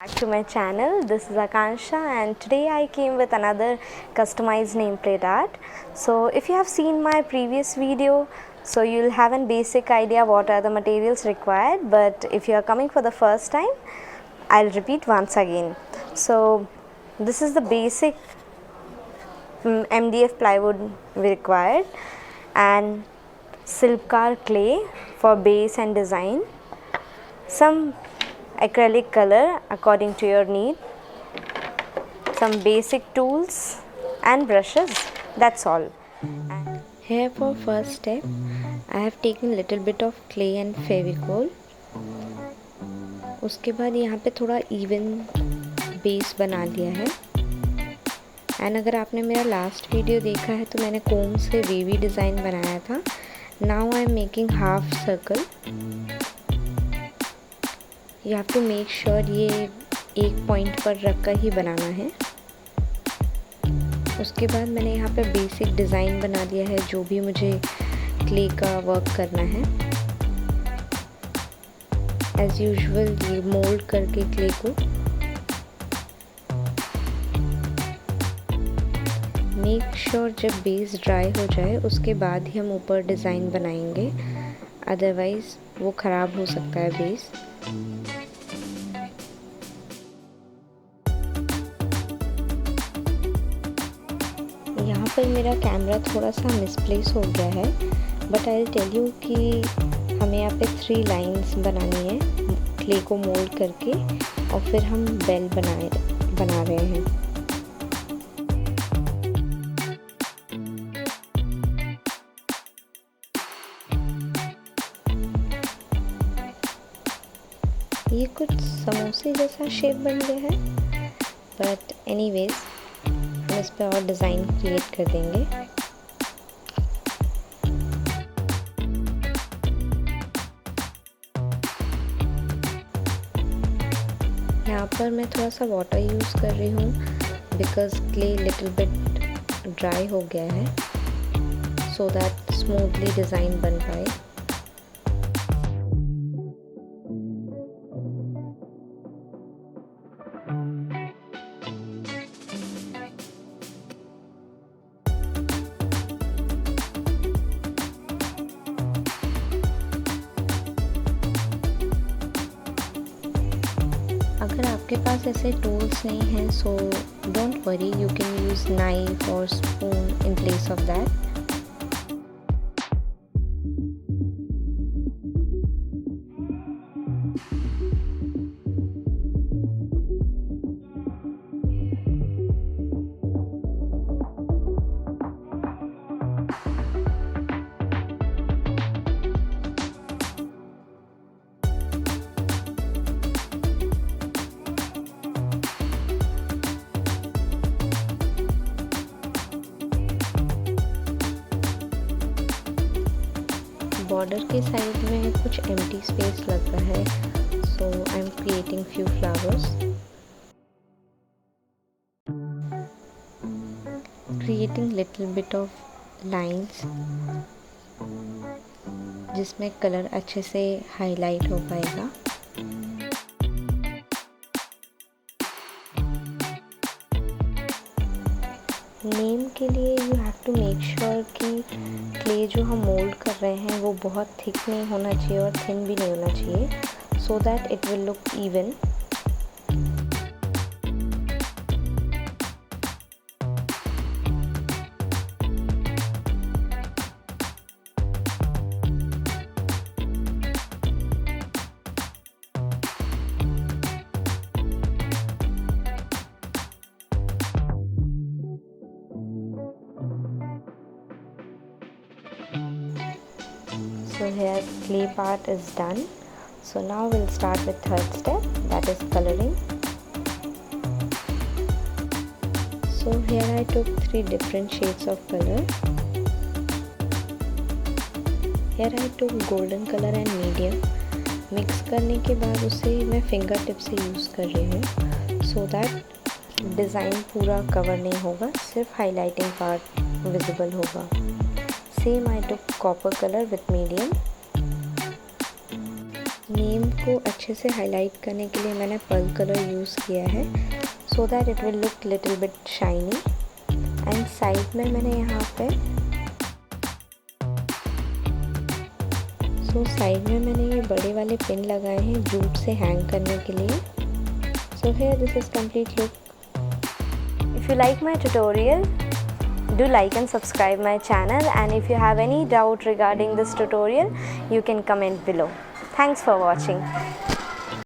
Back to my channel. This is Akansha and today I came with another customized nameplate art. So if you have seen my previous video, so you'll have a basic idea what are the materials required, but if you are coming for the first time, I'll repeat once again. So this is the basic MDF plywood required and silkar clay for base and design, some acrylic color according to your need, some basic tools and brushes, that's all. And here for first step I have taken little bit of clay and Fevicol. उसके बाद यहाँ पे थोड़ा even base बना लिया है. And अगर आपने मेरा लास्ट वीडियो देखा है तो मैंने कोम से वेवी डिज़ाइन बनाया था. Now I am making half circle. You have to make sure ये एक पॉइंट पर रख कर ही बनाना है. उसके बाद मैंने यहाँ पे बेसिक डिज़ाइन बना दिया है जो भी मुझे क्ले का वर्क करना है. एज़ यूजुअल ये मोल्ड करके क्ले को मेक श्योर जब बेस ड्राई हो जाए उसके बाद ही हम ऊपर डिज़ाइन बनाएंगे, अदरवाइज़ वो ख़राब हो सकता है बेस. यहाँ पर मेरा कैमरा थोड़ा सा मिसप्लेस हो गया है, but I will tell you कि हमें यहाँ पे 3 लाइंस बनानी है क्ले को मोल्ड करके और फिर हम बेल बना रहे हैं. ये कुछ समोसे जैसा शेप बन गया है, बट एनीवेज हम इस पर और डिज़ाइन क्रिएट कर देंगे. यहाँ पर मैं थोड़ा सा वाटर यूज़ कर रही हूँ because clay little bit dry हो गया है, सो दैट स्मूथली डिज़ाइन बन पाए. अगर आपके पास ऐसे टूल्स नहीं हैं so don't worry, you can use knife और spoon in place of that. Border के साइड में कुछ एम्प्टी स्पेस लग रहा है, so I am creating few flowers. Creating little bit of lines जिसमें कलर अच्छे से हाईलाइट हो पाएगा. नेम के लिए you have to make sure कि क्ले जो हम मोल्ड कर रहे हैं वो बहुत थिक नहीं होना चाहिए और थिन भी नहीं होना चाहिए, so that it will look even. So here clay part is done. So now we'll start with third step, that is coloring. So here I took 3 different shades of color. Here I took golden color and medium. Mix करने के बाद उसे मैं finger tip से use कर रही हूँ so that design पूरा कवर नहीं होगा, सिर्फ हाईलाइटिंग पार्ट विजिबल होगा. Same I took copper color with medium. Name को अच्छे से हाईलाइट करने के लिए मैंने पर्ल कलर यूज़ किया है so that it will look little bit shiny. And side में मैंने यहाँ पे साइड में मैंने ये बड़े वाले पिन लगाए हैं जूट से हैंग करने के लिए। So here this is complete look. If you like my tutorial, do like and subscribe my channel, and if you have any doubt regarding this tutorial, you can comment below. Thanks for watching.